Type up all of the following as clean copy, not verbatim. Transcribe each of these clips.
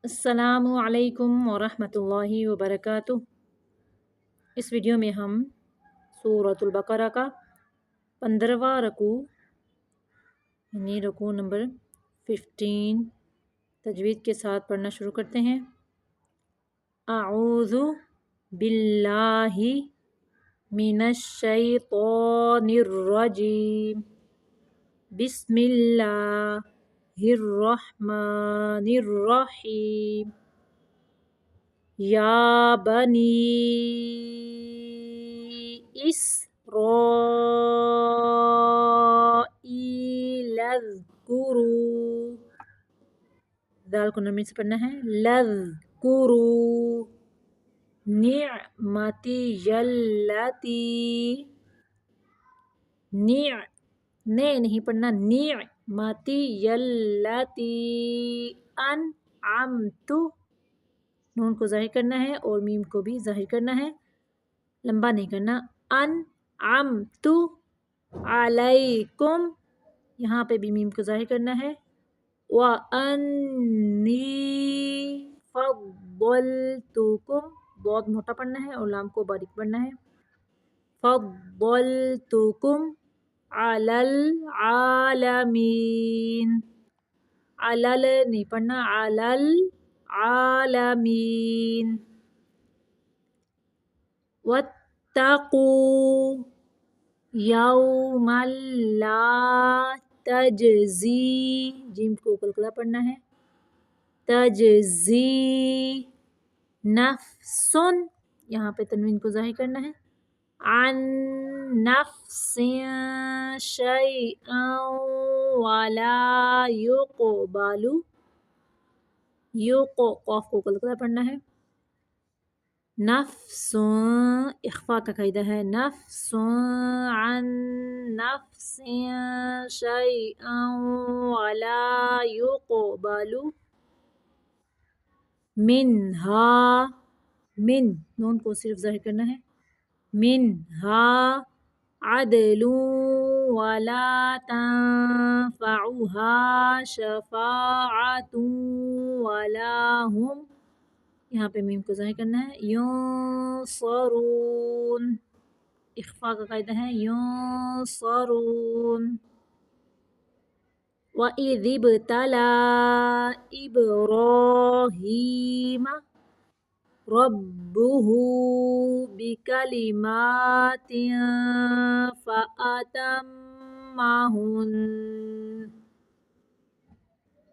السلام علیکم ورحمۃ اللہ وبرکاتہ۔ اس ویڈیو میں ہم سورۃ البقرہ کا 15واں رکوع یعنی رکوع نمبر 15 تجوید کے ساتھ پڑھنا شروع کرتے ہیں۔ اعوذ باللہ من الشیطان الرجیم، بسم اللہ الرحمن الرحیم، یا بنی اسرائیل اذکروا، دال کو نرمی سے پڑھنا ہے، لذکروا نعمتی التی، نے نہیں پڑھنا، نعمتی التی انعمت، نون کو ظاہر کرنا ہے اور میم کو بھی ظاہر کرنا ہے، لمبا نہیں کرنا، انعمت علیکم، یہاں پہ بھی میم کو ظاہر کرنا ہے، وَأَنِّي فَضَّلْتُکُم، بہت موٹا پڑھنا ہے اور لام کو باریک پڑھنا ہے، فَضَّلْتُکُم علی العالمین، علل نہیں پڑھنا، علی العالمین، وَاتَّقُوا یوما لا تجزی، جیم کو قلقلہ پڑھنا ہے، تجزی نفس، یہاں پہ تنوین کو ظاہر کرنا ہے، عن نفس شیئا ولا یقبل، قاف کو قلقلہ پڑھنا ہے، نفس اخفاء کا قاعدہ ہے، نفس عن نفس شیئا ولا یقبل منہا، من نون کو صرف ظاہر کرنا ہے، منہا عدل ولا تنفعها شفاعۃ ولا هم، یہاں پہ میم کو ظاہر کرنا ہے، ینصرون، اخفاء کا قاعدہ ہے، ینصرون، وَإِذِ ابْتَلَى إِبْرَاهِيمَ رَبُّهُ بِكَلِمَاتٍ فَأَتَمَّهُنَّ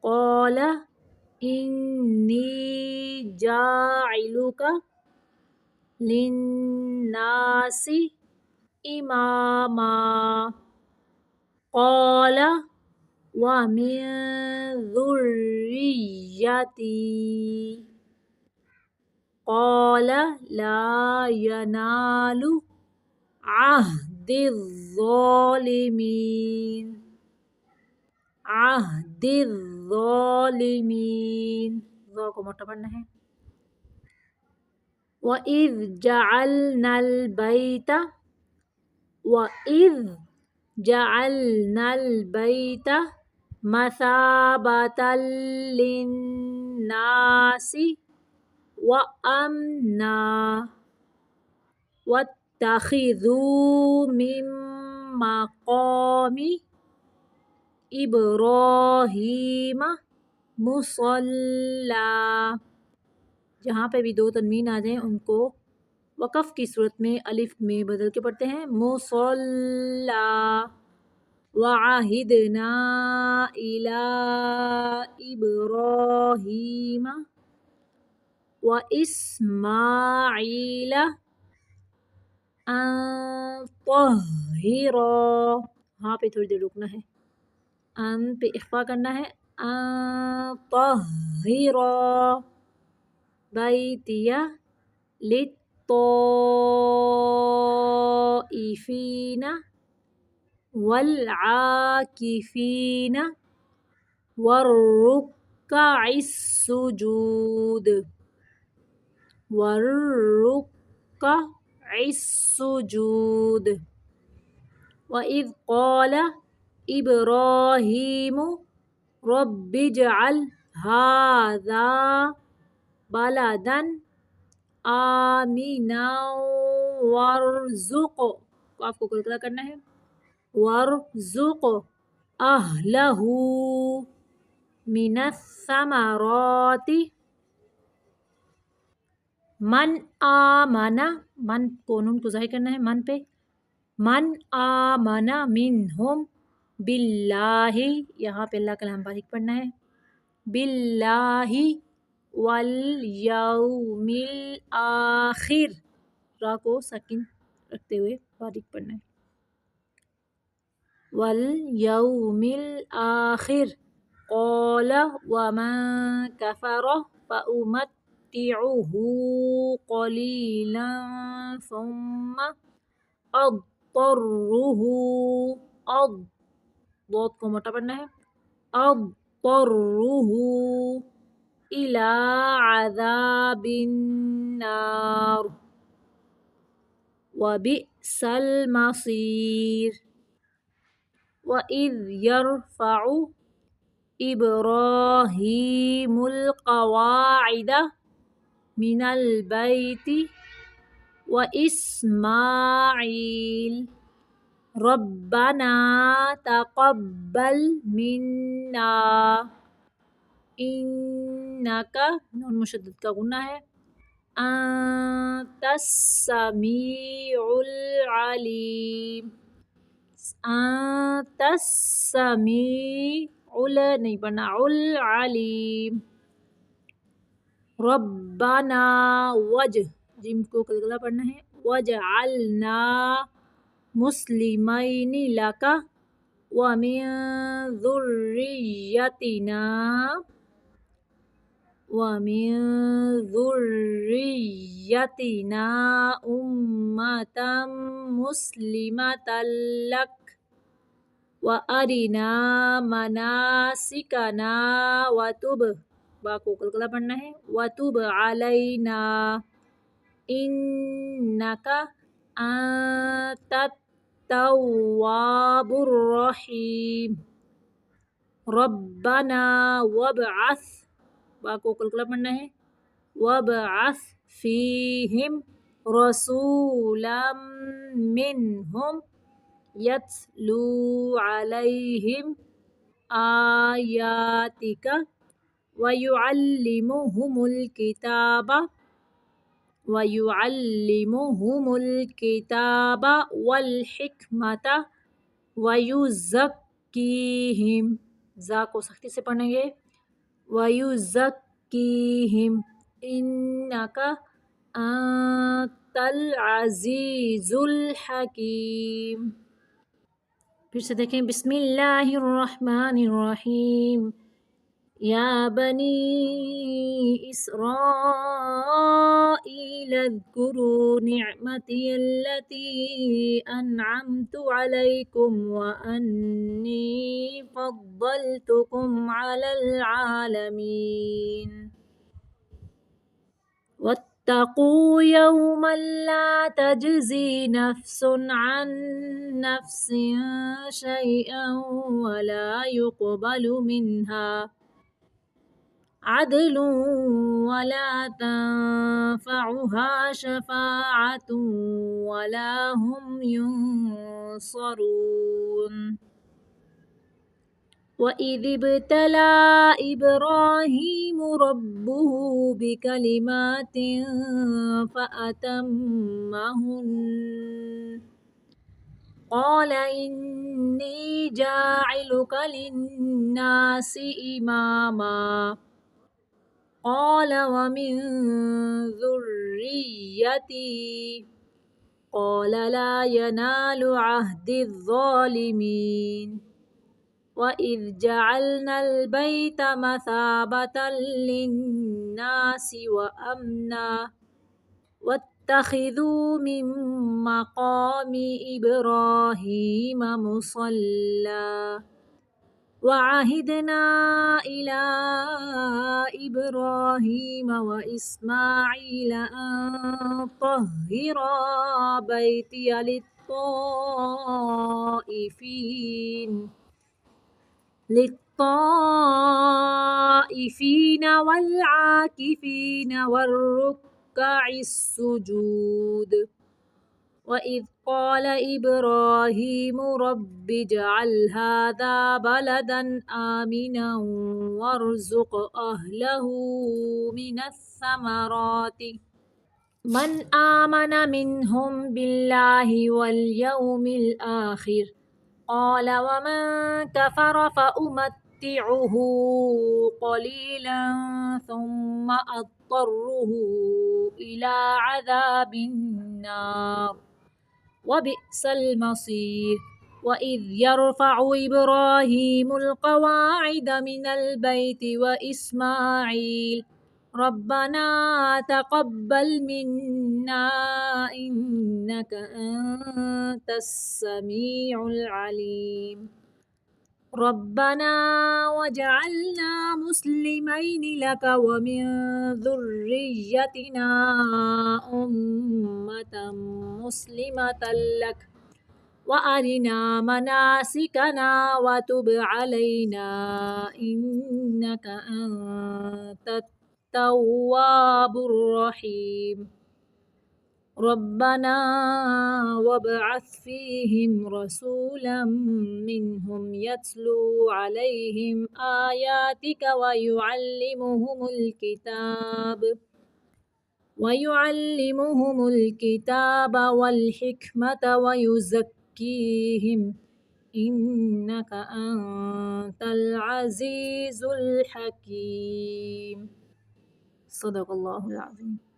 قَالَ إِنِّي جَاعِلُكَ لِلنَّاسِ إِمَامًا قَالَ وَمِن ذُرِّيَّتِي قَالَ لَا يَنَالُ عَهْدِ الظَّالِمِينَ، عہد الظالمین، ظا کو موٹا پڑھنا ہے، وَإِذْ جَعَلْنَا الْبَيْتَ، وَإِذْ جَعَلْنَا الْبَيْتَ مَثَابَةً لِلنَّاسِ وَأَمْنًا وَاتَّخِذُوا مِن مَّقَامِ ابراہیم مصلی، جہاں پہ بھی دو تنوین آ جائیں ان کو وقف کی صورت میں الف میں بدل کے پڑھتے ہیں، مصلی، وعہدنا الی ابراہیم واسماعیل ان طہرا، ہاں پہ تھوڑی دیر رکنا ہے، ان پہ اخفاء کرنا ہے، ان طہر بیتیہ للطائفین والعاکفین والرکع السجود، والرکع السجود، وَإِذْ قَالَ إِبْرَاهِيمُ رَبِّ اجْعَلْ هذا بلدا آمنا وارزق، تو آپ کو کیا کرنا ہے، وارزق اہلہ من الثمرات، من آمنا، من کو نون کو ظاہر کرنا ہے من پہ، من آمنا منہم باللہ، یہاں پہ اللہ کا نام باریک پڑھنا ہے، باللہ والیوم الآخر، را کو ساکن رکھتے ہوئے باریک پڑھنا ہے، والیوم الآخر، قال ومن کفر فأمتعه قلیلا ثم اضطره، ضاد کو موٹا پڑھنا ہے، اضطره الى عذاب النار وبئس المصير، وإذ يرفع إبراهيم القواعد من البيت وإسماعيل ربنا تقبل منا إنك، نون مشدد کا غنہ ہے، أنت السميع العليم، أنت السميع نہیں پڑھنا، العلیم، ربنا وجہ، جیم کو قلقلہ پڑھنا ہے، وجعلنا مسلمین لک ومن ذریتنا أمة مسلمة لک وَأَرِنَا مَنَاسِكَنَا وَتُبْ، با کو قلقلہ پڑھنا ہے، وَتُبْ عَلَيْنَا إِنَّكَ أَنْتَ التَّوَّابُ الرَّحِيمُ، رَبَّنَا وَابْعَثْ، با کو قلقلہ پڑھنا ہے، وَابْعَثْ فِيهِمْ رَسُولًا مِّنْهُمْ يَتْلُو عَلَيْهِمْ آيَاتِكَ وَيُعَلِّمُهُمُ الْكِتَابَ وَالْحِكْمَةَ وَيُزَكِّيهِمْ، زا کو سختی سے پڑھیں گے، وَيُزَكِّيهِمْ إِنَّكَ أَنْتَ الْعَزِيزُ الْحَكِيمُ۔ پھر سے دیکھیں، بسم اللہ الرحمن الرحیم، یا بنی اسرائیل اذکروا نعمتی التي انعمت علیکم وانی فضلتکم علی العالمین، واتقوا يوما لا تجزي نفس عن نفس شيئا ولا يقبل منها عدل ولا تنفعها شفاعة ولا هم ينصرون، وَإِذِ ابْتَلَى إِبْرَاهِيمُ رَبُّهُ بِكَلِمَاتٍ فَأَتَمَّهُنَّ قَالَ إِنِّي جَاعِلُكَ لِلنَّاسِ إِمَامًا قَالَ وَمِن ذُرِّيَّتِي قَالَ لَا يَنَالُ عَهْدِ الظَّالِمِينَ، وَإِذْ جَعَلْنَا الْبَيْتَ مَثَابَةً لِلنَّاسِ وَأَمْنًا وَاتَّخِذُوا مِن مَّقَامِ إِبْرَاهِيمَ مُصَلًّى، وَعَهِدْنَا إِلَىٰ إِبْرَاهِيمَ وَإِسْمَاعِيلَ أَن طَهِّرَا بَيْتِيَ الطائفين والعاكفين والركع السجود. وإذ قال إبراهيم رب اجعل هذا بلدا آمنا وارزق أهله من الثمرات من آمن منهم بالله واليوم الآخر قال ومن كفر فأمتعه قليلا ثم أضطره إلى عذاب النار وبئس المصير. وإذ يرفع إبراهيم القواعد من البيت وإسماعيل ربنا تقبل منا إنك أنت السميع العليم ربنا وجعلنا مسلمين لك ومن ذريتنا أمة مسلمة لك وأرنا مناسكنا وتب علينا إنك أنت التواب الرحيم ربنا وابعث فيهم رسولا منهم يتلو عليهم آياتك ويعلمهم الكتاب والحكمة ويزكيهم إنك أنت العزيز الحكيم. صدق الله العظيم.